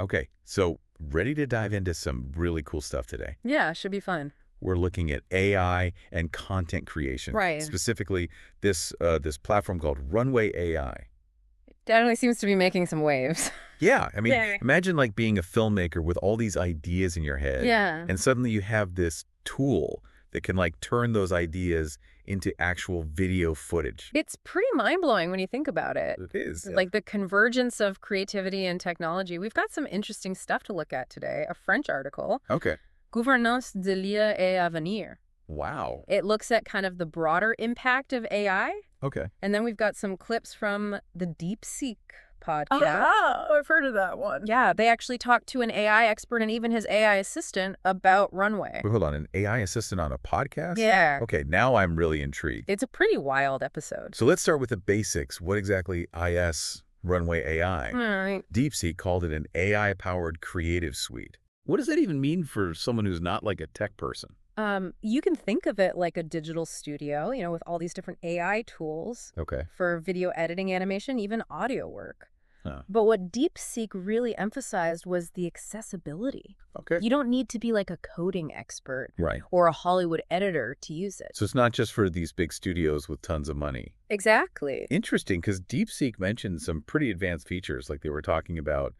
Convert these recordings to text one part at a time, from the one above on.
Okay, so ready to dive into some really cool stuff today. Yeah, should be fun. We're looking at AI and content creation. Right. Specifically, this platform called Runway AI. Definitely seems to be making some waves. Yeah, I mean, Yay. imagine like being a filmmaker with all these ideas in your head, Yeah. and suddenly you have this tool that can like turn those ideas into actual video footage. It's pretty mind-blowing when you think about it. It is. Like the convergence of creativity and technology. We've got some interesting stuff to look at today. A French article, Okay. Gouvernance de l'IA et Avenir. Wow. It looks at kind of the broader impact of AI. Okay. And then we've got some clips from the DeepSeek podcast. I've heard of that one. Yeah, they actually talked to an AI expert and even his AI assistant about Runway. Wait, hold on. An AI assistant on a podcast? Yeah. Okay, now I'm really intrigued. It's a pretty wild episode. So let's start with the basics. What exactly is Runway AI? All right. DeepSeek called it an AI-powered creative suite. What does that even mean for someone who's not like a tech person? You can think of it like a digital studio, with all these different AI tools Okay. for video editing, animation, even audio work. Huh. But what DeepSeek really emphasized was the accessibility. Okay. You don't need to be like a coding expert Right. or a Hollywood editor to use it. So it's not just for these big studios with tons of money. Exactly. Interesting, because DeepSeek mentioned some pretty advanced features, like they were talking about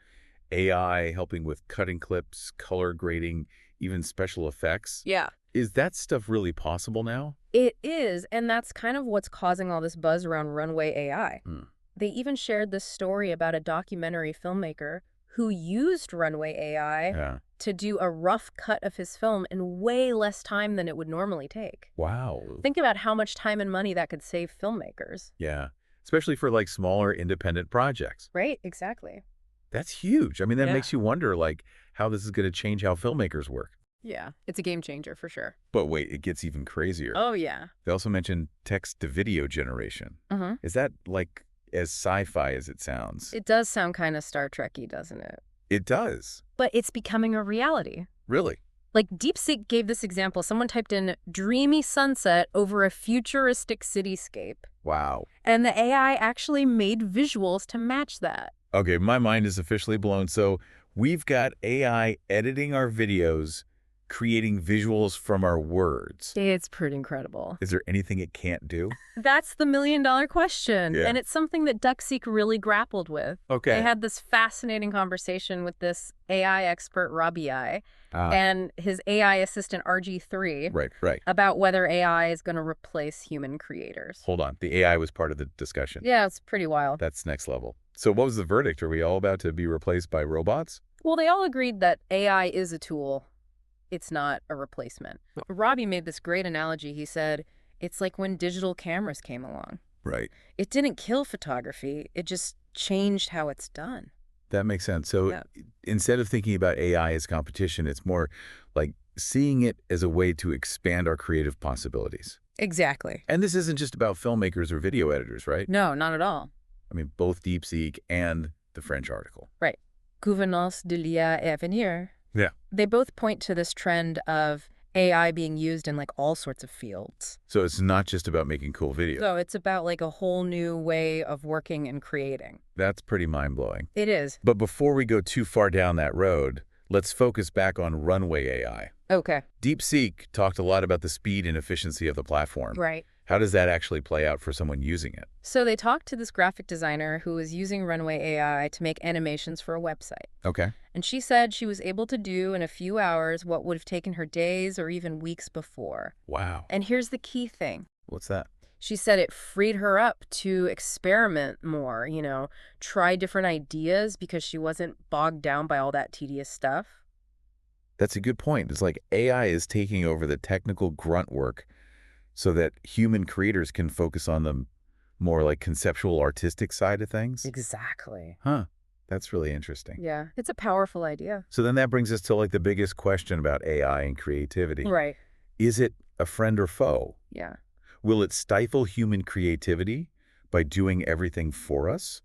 AI helping with cutting clips, color grading, even special effects. Yeah. Is that stuff really possible now? It is, and that's kind of what's causing all this buzz around Runway AI. Hmm. They even shared this story about a documentary filmmaker who used Runway AI Yeah. to do a rough cut of his film in way less time than it would normally take. Wow. Think about how much time and money that could save filmmakers. Yeah. Especially for like smaller independent projects. Right? Exactly. That's huge. I mean, that Yeah. makes you wonder like how this is going to change how filmmakers work. Yeah, it's a game changer for sure. But wait, it gets even crazier. Oh, yeah. They also mentioned text-to-video generation. Uh-huh. Is that like as sci-fi as it sounds? It does sound kind of Star Trek-y, doesn't it? It does. But it's becoming a reality. Really? Like DeepSeek gave this example. Someone typed in dreamy sunset over a futuristic cityscape. Wow. And the AI actually made visuals to match that. Okay, my mind is officially blown. So we've got AI editing our videos, creating visuals from our words. It's pretty incredible. Is there anything it can't do? That's the million-dollar question. Yeah. And it's something that DeepSeek really grappled with. Okay. They had this fascinating conversation with this AI expert, RABII, Ah, and his AI assistant, RG3, right. about whether AI is going to replace human creators. Hold on. The AI was part of the discussion. Yeah, it's pretty wild. That's next level. So what was the verdict? Are we all about to be replaced by robots? Well, they all agreed that AI is a tool. It's not a replacement. Robbie made this great analogy. He said, it's like when digital cameras came along. Right. It didn't kill photography. It just changed how it's done. That makes sense. So Yeah. instead of thinking about AI as competition, it's more like seeing it as a way to expand our creative possibilities. Exactly. And this isn't just about filmmakers or video editors, right? No, not at all. I mean, both DeepSeek and the French article. Right. Gouvernance de l'IA et Avenir. Yeah. They both point to this trend of AI being used in like all sorts of fields. So it's not just about making cool videos. So it's about like a whole new way of working and creating. That's pretty mind-blowing. It is. But before we go too far down that road, let's focus back on Runway AI. Okay. DeepSeek talked a lot about the speed and efficiency of the platform. Right. How does that actually play out for someone using it? So they talked to this graphic designer who was using Runway AI to make animations for a website. Okay. And she said she was able to do in a few hours what would have taken her days or even weeks before. Wow. And here's the key thing. What's that? She said it freed her up to experiment more, try different ideas because she wasn't bogged down by all that tedious stuff. That's a good point. It's like AI is taking over the technical grunt work so that human creators can focus on the more like conceptual artistic side of things. Exactly. Huh. That's really interesting. Yeah, it's a powerful idea. So then that brings us to like the biggest question about AI and creativity. Right. Is it a friend or foe? Yeah. Will it stifle human creativity by doing everything for us?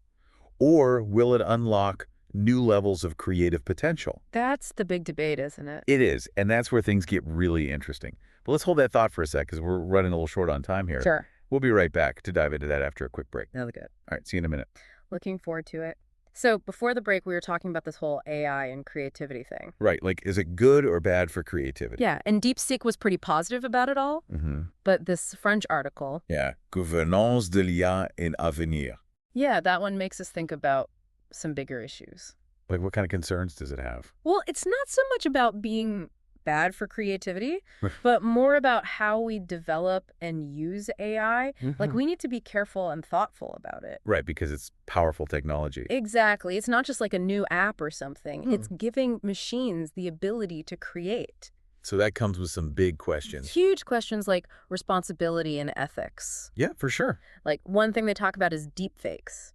Or will it unlock new levels of creative potential? That's the big debate, isn't it? It is, and that's where things get really interesting. But let's hold that thought for a sec because we're running a little short on time here. Sure. We'll be right back to dive into that after a quick break. That'll good. All right, see you in a minute. Looking forward to it. So before the break, we were talking about this whole AI and creativity thing. Right, like is it good or bad for creativity? Yeah, and DeepSeek was pretty positive about it all. Mm-hmm. But this French article, Yeah, gouvernance de l'IA en avenir. yeah, that one makes us think about some bigger issues. Like what kind of concerns does it have? Well, it's not so much about being bad for creativity, but more about how we develop and use AI. Like, we need to be careful and thoughtful about it. Right, because it's powerful technology. Exactly. It's not just like a new app or something. It's giving machines the ability to create. So that comes with some big questions. Huge questions like responsibility and ethics. Yeah, for sure. Like, one thing they talk about is deepfakes.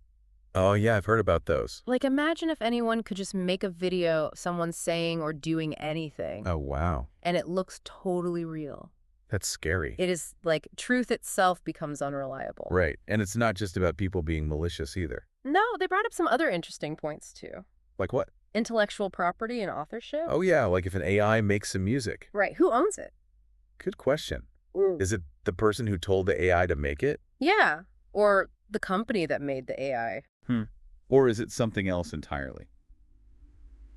Oh, yeah, I've heard about those. Like, imagine if anyone could just make a video of someone saying or doing anything, Oh, wow. and it looks totally real. That's scary. It is like truth itself becomes unreliable. Right, and it's not just about people being malicious either. No, they brought up some other interesting points, too. Like what? Intellectual property and authorship. Oh, yeah, like if an AI makes some music. Right. Who owns it? Good question. Is it the person who told the AI to make it? Yeah. Or the company that made the AI. Or is it something else entirely?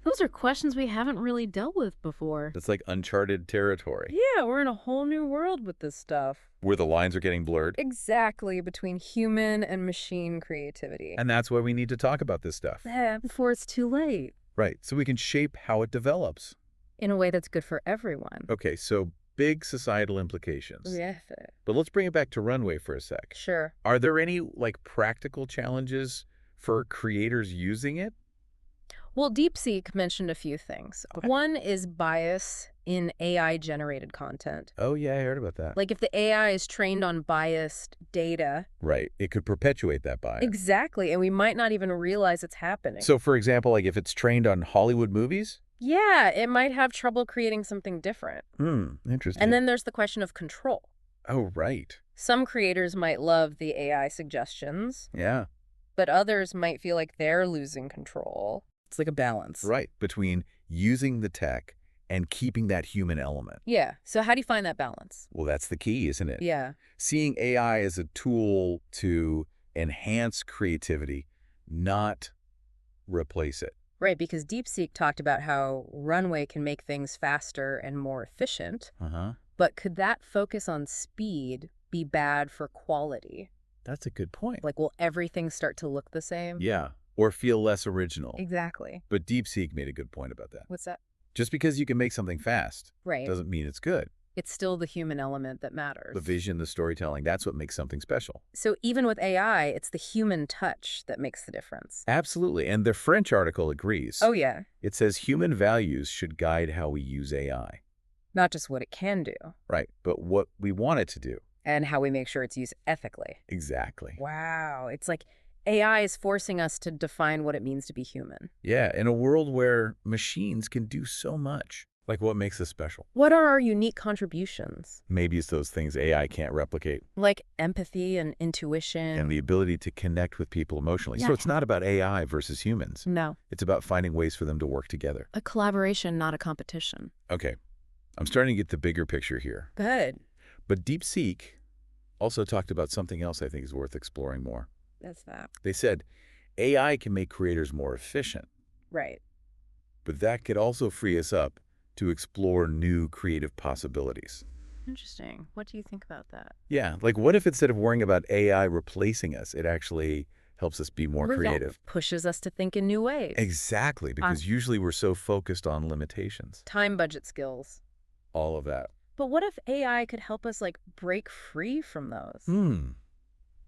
Those are questions we haven't really dealt with before. That's like uncharted territory, Yeah, we're in a whole new world with this stuff. where the lines are getting blurred. Exactly, between human and machine creativity. And that's why we need to talk about this stuff. Yeah, before it's too late. Right, so we can shape how it develops. In a way that's good for everyone. Okay, so big societal implications. Yeah, But let's bring it back to Runway for a sec. sure. Are there any, like, practical challenges for creators using it? Well, DeepSeek mentioned a few things. Okay. One is bias in AI-generated content. Oh, yeah, I heard about that. Like if the AI is trained on biased data. Right, it could perpetuate that bias. Exactly, and we might not even realize it's happening. So, for example, like if it's trained on Hollywood movies? Yeah, it might have trouble creating something different. Interesting. And then there's the question of control. Oh, right. Some creators might love the AI suggestions, Yeah. but others might feel like they're losing control. It's like a balance. Right, between using the tech and keeping that human element. Yeah, so how do you find that balance? Well, that's the key, isn't it? Yeah. Seeing AI as a tool to enhance creativity, not replace it. Right, because DeepSeek talked about how Runway can make things faster and more efficient, but could that focus on speed be bad for quality? That's a good point. Like, will everything start to look the same? Yeah, or feel less original. Exactly. But DeepSeek made a good point about that. What's that? Just because you can make something fast Right. doesn't mean it's good. It's still the human element that matters. The vision, the storytelling, that's what makes something special. So even with AI, it's the human touch that makes the difference. Absolutely, and the French article agrees. Oh, yeah. It says human values should guide how we use AI. Not just what it can do, Right, but what we want it to do. and how we make sure it's used ethically. Exactly. Wow. It's like AI is forcing us to define what it means to be human. Yeah, in a world where machines can do so much. Like what makes us special? What are our unique contributions? Maybe it's those things AI can't replicate. Like empathy and intuition. And the ability to connect with people emotionally. Yeah. So it's not about AI versus humans. No. It's about finding ways for them to work together. A collaboration, not a competition. Okay, I'm starting to get the bigger picture here. Good. But DeepSeek also talked about something else I think is worth exploring more. That's that. They said AI can make creators more efficient, Right. but that could also free us up to explore new creative possibilities. Interesting. What do you think about that? Yeah, like what if instead of worrying about AI replacing us, it actually helps us be more Well, that creative? pushes us to think in new ways. Exactly, because usually we're so focused on limitations. Time budget skills. All of that. But what if AI could help us like break free from those?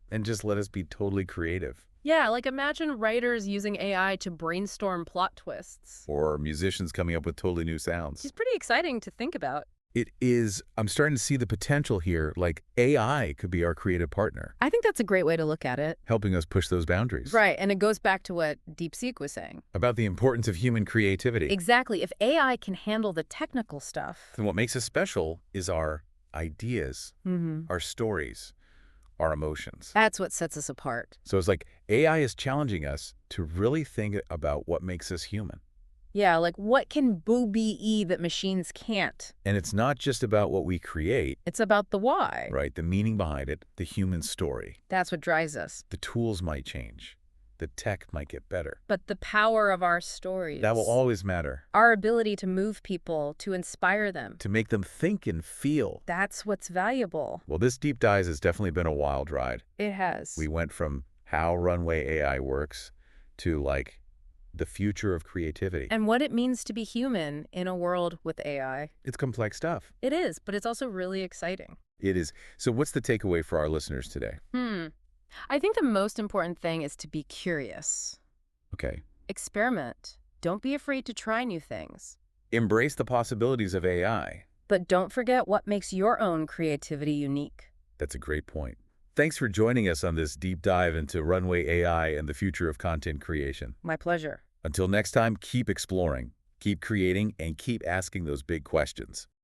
And just let us be totally creative. Yeah, like imagine writers using AI to brainstorm plot twists. Or musicians coming up with totally new sounds. It's pretty exciting to think about. It is, I'm starting to see the potential here, like AI could be our creative partner, I think that's a great way to look at it. helping us push those boundaries. Right, and it goes back to what DeepSeek was saying. About the importance of human creativity. Exactly. If AI can handle the technical stuff. And what makes us special is our ideas, our stories, our emotions. That's what sets us apart. So it's like AI is challenging us to really think about what makes us human. Yeah, like what can boo-be that machines can't? And it's not just about what we create, It's about the why. right? The meaning behind it, the human story. That's what drives us. The tools might change, The tech might get better. But the power of our stories, That will always matter. our ability to move people, to inspire them, To make them think and feel. that's what's valuable. Well, this deep dive has definitely been a wild ride. It has. We went from how Runway AI works to, like, the future of creativity. And what it means to be human in a world with AI. It's complex stuff. It is, but it's also really exciting. It is. So what's the takeaway for our listeners today? I think the most important thing is to be curious. Okay. Experiment. Don't be afraid to try new things. Embrace the possibilities of AI. But don't forget what makes your own creativity unique. That's a great point. Thanks for joining us on this deep dive into Runway AI and the future of content creation. My pleasure. Until next time, keep exploring, keep creating, and keep asking those big questions.